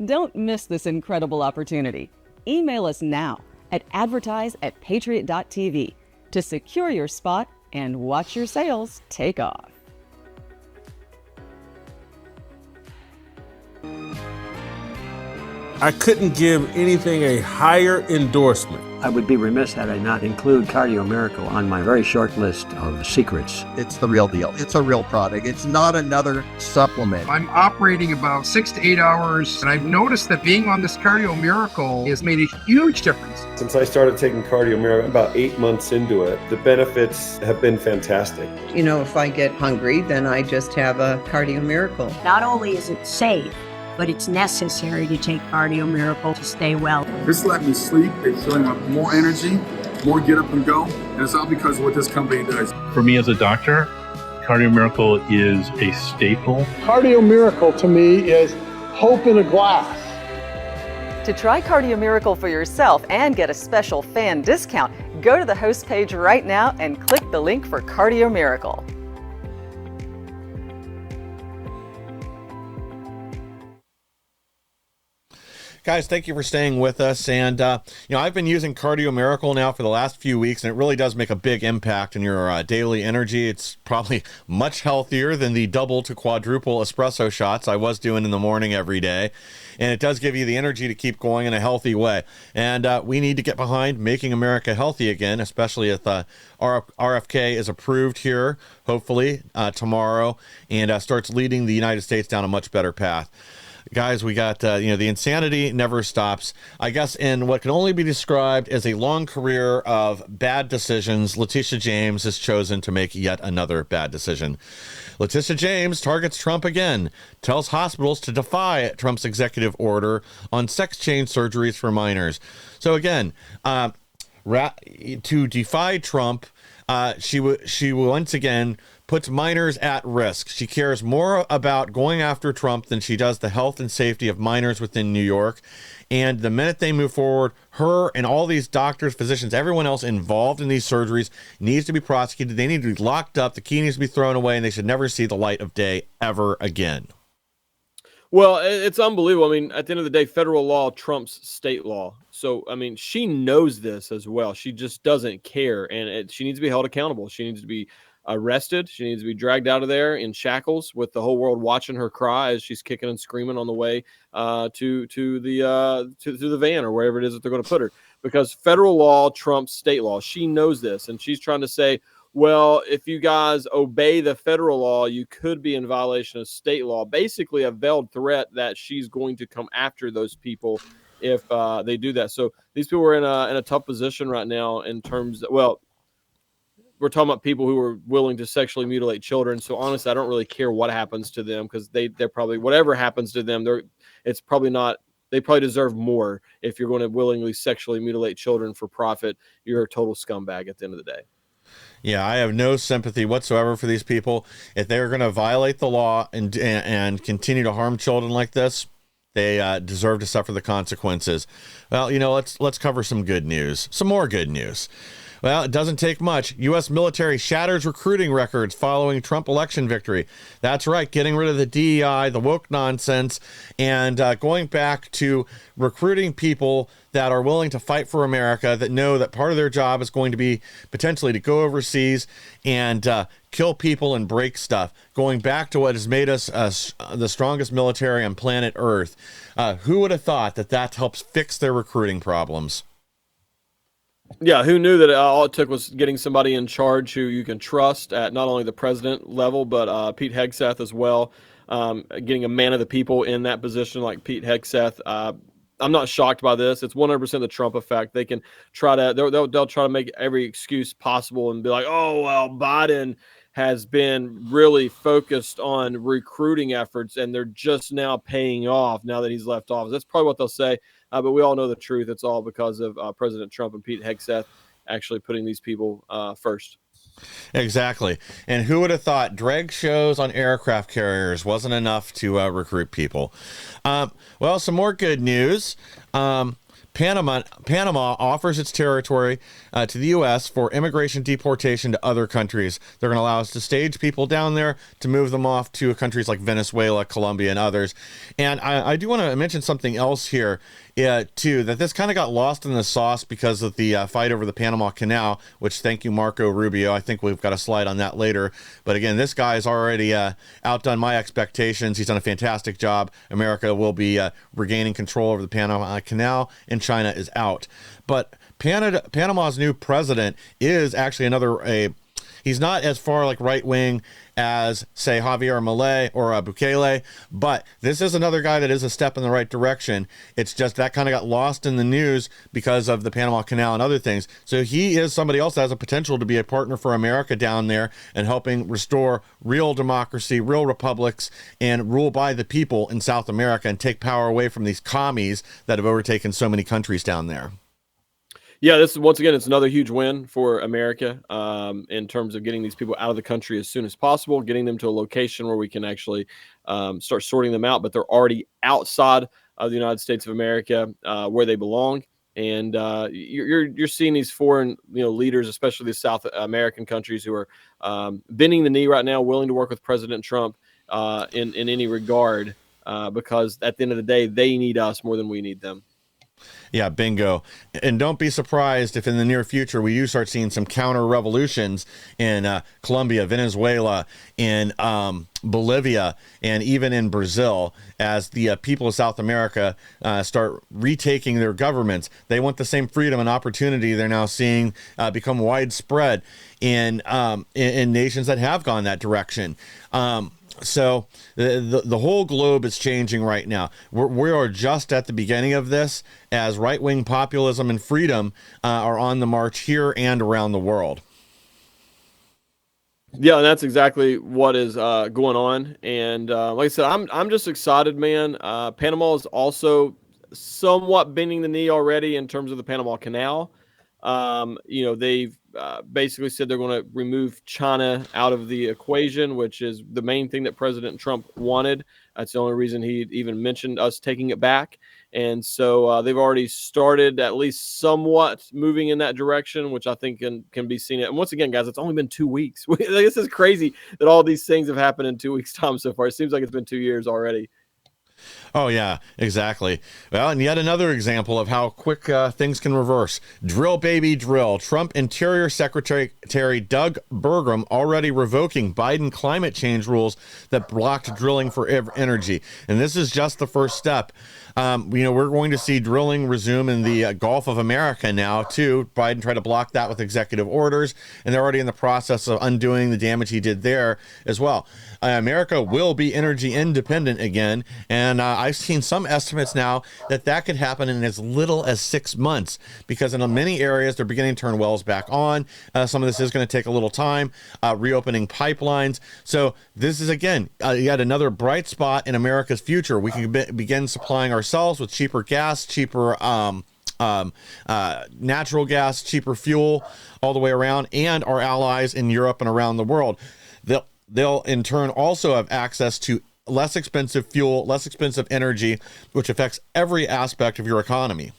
Don't miss this incredible opportunity. Email us now at advertise@patriot.tv to secure your spot and watch your sales take off. I couldn't give anything a higher endorsement. I would be remiss had I not include Cardio Miracle on my very short list of secrets. It's the real deal. It's a real product. It's not another supplement. I'm operating about 6 to 8 hours, and I've noticed that being on this Cardio Miracle has made a huge difference. Since I started taking Cardio Miracle about 8 months into it, the benefits have been fantastic. If I get hungry, then I just have a Cardio Miracle. Not only is it safe, but it's necessary to take Cardio Miracle to stay well. This let me sleep. It's showing up more energy, more get up and go, and it's all because of what this company does. For me as a doctor, Cardio Miracle is a staple. Cardio Miracle to me is hope in a glass. To try Cardio Miracle for yourself and get a special fan discount, go to the host page right now and click the link for Cardio Miracle. Guys, thank you for staying with us. And, I've been using Cardio Miracle now for the last few weeks, and it really does make a big impact in your daily energy. It's probably much healthier than the double to quadruple espresso shots I was doing in the morning every day. And it does give you the energy to keep going in a healthy way. And we need to get behind making America healthy again, especially if RFK is approved here, hopefully, tomorrow, and starts leading the United States down a much better path. Guys, we got, the insanity never stops. I guess in what can only be described as a long career of bad decisions, Letitia James has chosen to make yet another bad decision. Letitia James targets Trump again, tells hospitals to defy Trump's executive order on sex change surgeries for minors. So again, to defy Trump, she once again puts minors at risk. She cares more about going after Trump than she does the health and safety of minors within New York. And the minute they move forward, her and all these doctors, physicians, everyone else involved in these surgeries needs to be prosecuted. They need to be locked up. The key needs to be thrown away, and they should never see the light of day ever again. Well, it's unbelievable. I mean, at the end of the day, federal law trumps state law. So, I mean, she knows this as well. She just doesn't care. And she needs to be held accountable. She needs to be arrested. She needs to be dragged out of there in shackles with the whole world watching her cry as she's kicking and screaming on the way to the van or wherever it is that they're going to put her. Because federal law trumps state law. She knows this. And she's trying to say, well, if you guys obey the federal law, you could be in violation of state law. Basically, a veiled threat that she's going to come after those people if they do that. So these people are in a tough position right now in terms of, well, we're talking about people who are willing to sexually mutilate children. So honestly, I don't really care what happens to them because they're probably, whatever happens to them, it's probably not, they probably deserve more. If you're going to willingly sexually mutilate children for profit, you're a total scumbag at the end of the day. Yeah, I have no sympathy whatsoever for these people. If they're going to violate the law and continue to harm children like this, they deserve to suffer the consequences. Well, let's cover some good news, some more good news. Well, it doesn't take much. U.S. military shatters recruiting records following Trump election victory. That's right, getting rid of the DEI, the woke nonsense, and going back to recruiting people that are willing to fight for America, that know that part of their job is going to be potentially to go overseas and kill people and break stuff. Going back to what has made us the strongest military on planet Earth. Who would have thought that helps fix their recruiting problems? Yeah, who knew that all it took was getting somebody in charge who you can trust at not only the president level, but Pete Hegseth as well. Getting a man of the people in that position like Pete Hegseth. I'm not shocked by this. It's 100% the Trump effect. They can try to they'll try to make every excuse possible and be like, oh well, Biden has been really focused on recruiting efforts and they're just now paying off now that he's left office. That's probably what they'll say. But we all know the truth. It's all because of President Trump and Pete Hegseth actually putting these people first. Exactly. And who would have thought drag shows on aircraft carriers wasn't enough to recruit people? Well, some more good news. Panama offers its territory to the U.S. for immigration deportation to other countries. They're going to allow us to stage people down there to move them off to countries like Venezuela, Colombia, and others. And I do want to mention something else here, too, that this kind of got lost in the sauce because of the fight over the Panama Canal, which thank you, Marco Rubio. I think we've got a slide on that later. But again, this guy has already outdone my expectations. He's done a fantastic job. America will be regaining control over the Panama Canal, and China is out. But Panama's new president is actually he's not as far like right wing as, say, Javier Milei or Bukele, but this is another guy that is a step in the right direction. It's just that kind of got lost in the news because of the Panama Canal and other things. So he is somebody else that has a potential to be a partner for America down there and helping restore real democracy, real republics, and rule by the people in South America and take power away from these commies that have overtaken so many countries down there. Yeah, this is once again, it's another huge win for America in terms of getting these people out of the country as soon as possible, getting them to a location where we can actually start sorting them out. But they're already outside of the United States of America where they belong. And you're seeing these foreign leaders, especially the South American countries, who are bending the knee right now, willing to work with President Trump in any regard, because at the end of the day, they need us more than we need them. Yeah, bingo. And don't be surprised if in the near future we do start seeing some counter revolutions in Colombia, Venezuela, in Bolivia, and even in Brazil, as the people of South America start retaking their governments. They want the same freedom and opportunity they're now seeing become widespread in nations that have gone that direction. So the whole globe is changing right now. We are just at the beginning of this, as right-wing populism and freedom are on the march here and around the world. Yeah, and that's exactly what is going on. And like I said, I'm just excited, man. Panama is also somewhat bending the knee already in terms of the Panama Canal. They've basically said they're going to remove China out of the equation, which is the main thing that President Trump wanted. That's the only reason he even mentioned us taking it back. And so they've already started at least somewhat moving in that direction, which I think can be seen. And once again, guys, it's only been 2 weeks. This is crazy that all these things have happened in 2 weeks' time so far. It seems like it's been 2 years already. Oh, yeah, exactly. Well, and yet another example of how quick things can reverse. Drill, baby, drill. Trump Interior Secretary Doug Burgum already revoking Biden climate change rules that blocked drilling for energy. And this is just the first step. We're going to see drilling resume in the Gulf of America now, too. Biden tried to block that with executive orders, and they're already in the process of undoing the damage he did there as well. America will be energy independent again, and I've seen some estimates now that could happen in as little as 6 months, because in many areas they're beginning to turn wells back on. Some of this is going to take a little time, reopening pipelines. So this is, again, yet another bright spot in America's future. We can begin supplying ourselves with cheaper gas, cheaper natural gas, cheaper fuel all the way around, and our allies in Europe and around the world. They'll in turn also have access to less expensive fuel, less expensive energy, which affects every aspect of your economy.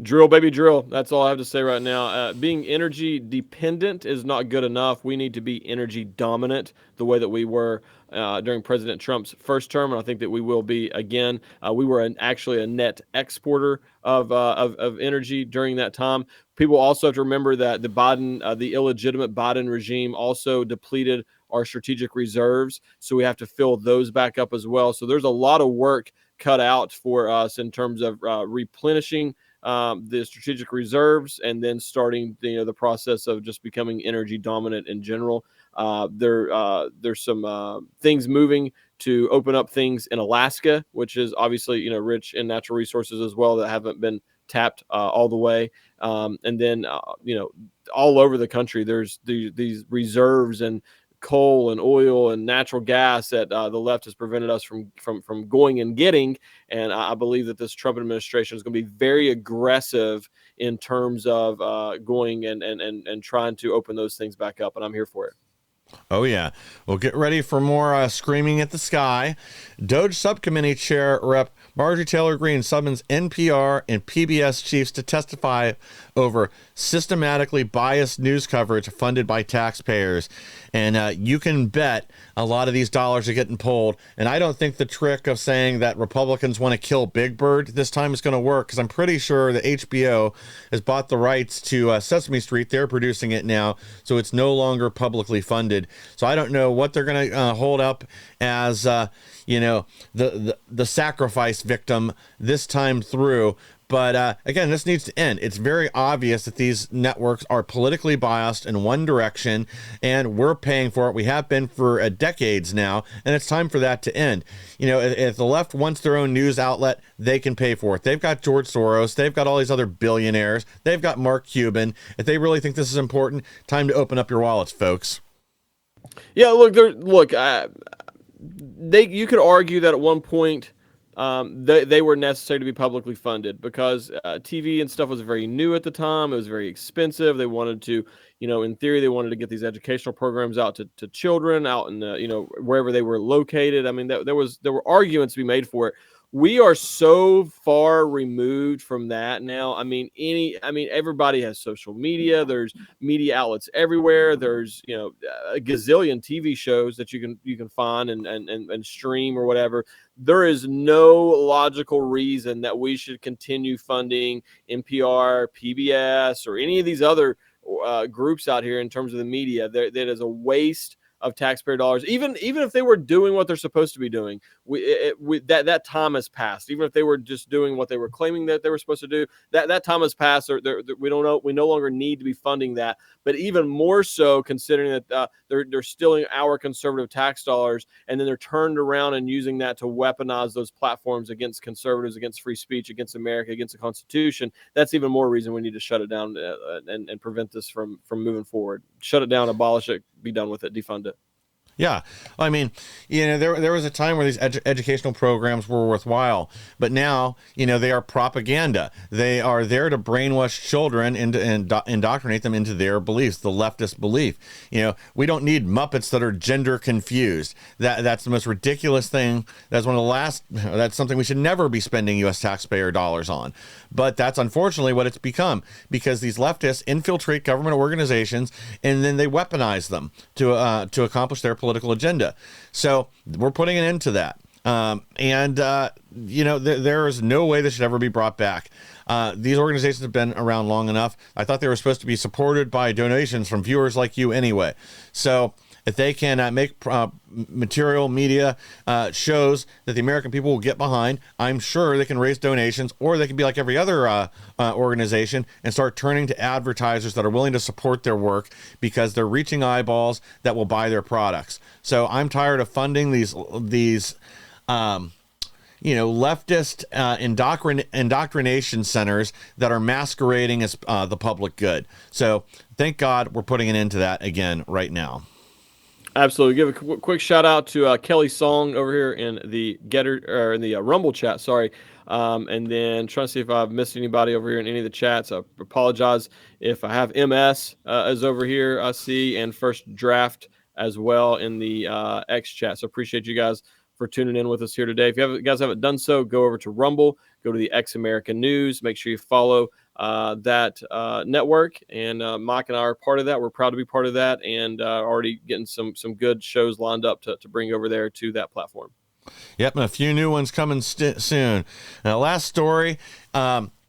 Drill, baby, drill. That's all I have to say right now. Being energy dependent is not good enough. We need to be energy dominant the way that we were during President Trump's first term, and I think that we will be again. We were actually a net exporter of energy during that time. People also have to remember that the illegitimate Biden regime also depleted our strategic reserves, so we have to fill those back up as well. So there's a lot of work cut out for us in terms of replenishing the strategic reserves, and then starting the process of just becoming energy dominant in general. There's some things moving to open up things in Alaska, which is obviously rich in natural resources as well that haven't been tapped all the way. And then all over the country there's these reserves and coal and oil and natural gas that the left has prevented us from going and getting. And I believe that this Trump administration is going to be very aggressive in terms of going and trying to open those things back up. And I'm here for it. Oh, yeah. Well, get ready for more screaming at the sky. Doge Subcommittee Chair Rep. Marjorie Taylor Greene summons NPR and PBS chiefs to testify over systematically biased news coverage funded by taxpayers. And you can bet a lot of these dollars are getting pulled. And I don't think the trick of saying that Republicans want to kill Big Bird this time is going to work, because I'm pretty sure that HBO has bought the rights to Sesame Street. They're producing it now, so it's no longer publicly funded. So I don't know what they're going to hold up as, the sacrifice victim this time through. But again, this needs to end. It's very obvious that these networks are politically biased in one direction, and we're paying for it. We have been for decades now, and it's time for that to end. If the left wants their own news outlet, they can pay for it. They've got George Soros. They've got all these other billionaires. They've got Mark Cuban. If they really think this is important, time to open up your wallets, folks. Yeah, you could argue that at one point they were necessary to be publicly funded, because TV and stuff was very new at the time. It was very expensive. They wanted to, in theory, they wanted to get these educational programs out to children out in wherever they were located. I mean, there were arguments to be made for it. We are so far removed from that now. I mean, everybody has social media. There's media outlets everywhere. There's a gazillion TV shows that you can find and stream or whatever. There is no logical reason that we should continue funding NPR, PBS, or any of these other groups out here in terms of the media. That is a waste of taxpayer dollars. Even if they were doing what they're supposed to be doing, that time has passed. Even if they were just doing what they were claiming that they were supposed to do, that time has passed. We no longer need to be funding that. But even more so, considering that they're stealing our conservative tax dollars, and then they're turned around and using that to weaponize those platforms against conservatives, against free speech, against America, against the Constitution. That's even more reason we need to shut it down and prevent this from moving forward. Shut it down, abolish it, be done with it, defund it. Yeah. I mean, there was a time where these educational programs were worthwhile, but now, they are propaganda. They are there to brainwash children and indoctrinate them into their beliefs, the leftist belief. We don't need Muppets that are gender confused. That's the most ridiculous thing. That's that's something we should never be spending U.S. taxpayer dollars on. But that's unfortunately what it's become, because these leftists infiltrate government organizations and then they weaponize them to accomplish their political agenda. So we're putting an end to that. There is no way this should ever be brought back. These organizations have been around long enough. I thought they were supposed to be supported by donations from viewers like you anyway. So if they can make material media shows that the American people will get behind, I'm sure they can raise donations, or they can be like every other organization and start turning to advertisers that are willing to support their work because they're reaching eyeballs that will buy their products. So I'm tired of funding these leftist indoctrination centers that are masquerading as the public good. So thank God we're putting an end to that again right now. Absolutely. Give a quick shout out to Kelly Song over here in the Rumble chat. Sorry. And then trying to see if I've missed anybody over here in any of the chats. I apologize if I have MS is over here, I see, and First Draft as well in the X chat. So appreciate you guys for tuning in with us here today. If you guys haven't done so, go over to Rumble, go to the X American News. Make sure you follow that network, and Mike and I are part of that. We're proud to be part of that, and already getting some good shows lined up to bring over there to that platform. Yep, and a few new ones coming soon. Now, last story,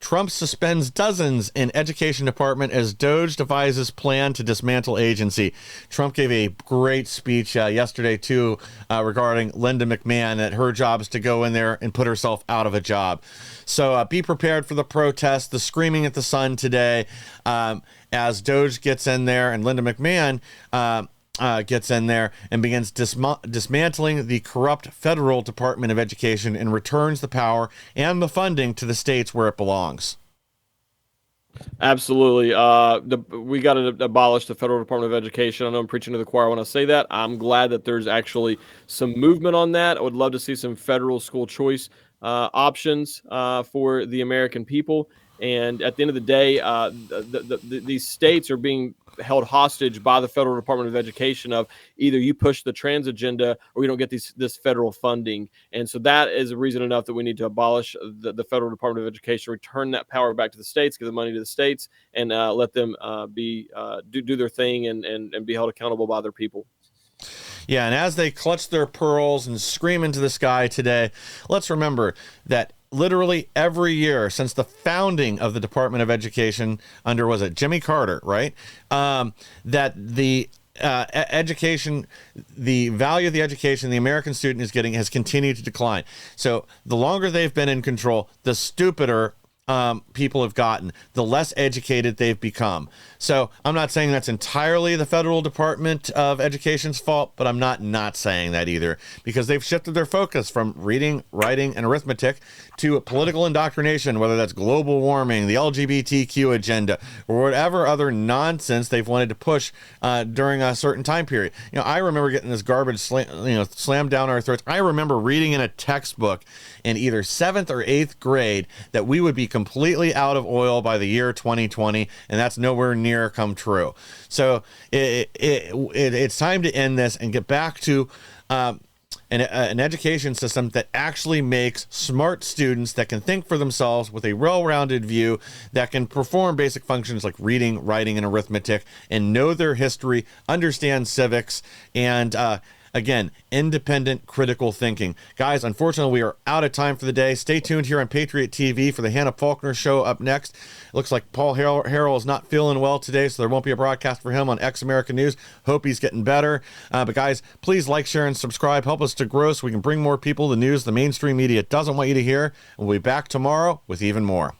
Trump suspends dozens in education department as Doge devises plan to dismantle agency. Trump gave a great speech yesterday, too, regarding Linda McMahon, that her job is to go in there and put herself out of a job. So be prepared for the protest, the screaming at the sun today, as Doge gets in there and Linda McMahon gets in there and begins dismantling the corrupt federal Department of Education and returns the power and the funding to the states where it belongs. Absolutely. We got to abolish the federal Department of Education. I know I'm preaching to the choir when I say that. I'm glad that there's actually some movement on that. I would love to see some federal school choice options for the American people. And at the end of the day, these states are being held hostage by the federal Department of Education of either you push the trans agenda or you don't get this federal funding. And so that is a reason enough that we need to abolish the federal Department of Education, return that power back to the states, give the money to the states, and let them do their thing and be held accountable by their people. Yeah, and as they clutch their pearls and scream into the sky today, let's remember that literally every year since the founding of the Department of Education under, was it Jimmy Carter, right? That the education, the value of the education the American student is getting has continued to decline. So the longer they've been in control, the stupider people have gotten, the less educated they've become. So I'm not saying that's entirely the federal Department of Education's fault, but I'm not saying that either, because they've shifted their focus from reading, writing, and arithmetic to political indoctrination, whether that's global warming, the LGBTQ agenda, or whatever other nonsense they've wanted to push during a certain time period. I remember getting this garbage slammed down our throats. I remember reading in a textbook in either 7th or 8th grade that we would be completely out of oil by the year 2020, and that's nowhere near come true. So it's time to end this and get back to an education system that actually makes smart students that can think for themselves with a well-rounded view, that can perform basic functions like reading, writing, and arithmetic, and know their history, understand civics, and again, independent critical thinking. Guys, unfortunately, we are out of time for the day. Stay tuned here on Patriot TV for the Hannah Faulkner Show up next. It looks like Paul Harrell is not feeling well today, so there won't be a broadcast for him on X American News. Hope he's getting better. But guys, please like, share, and subscribe. Help us to grow so we can bring more people the news the mainstream media doesn't want you to hear. We'll be back tomorrow with even more.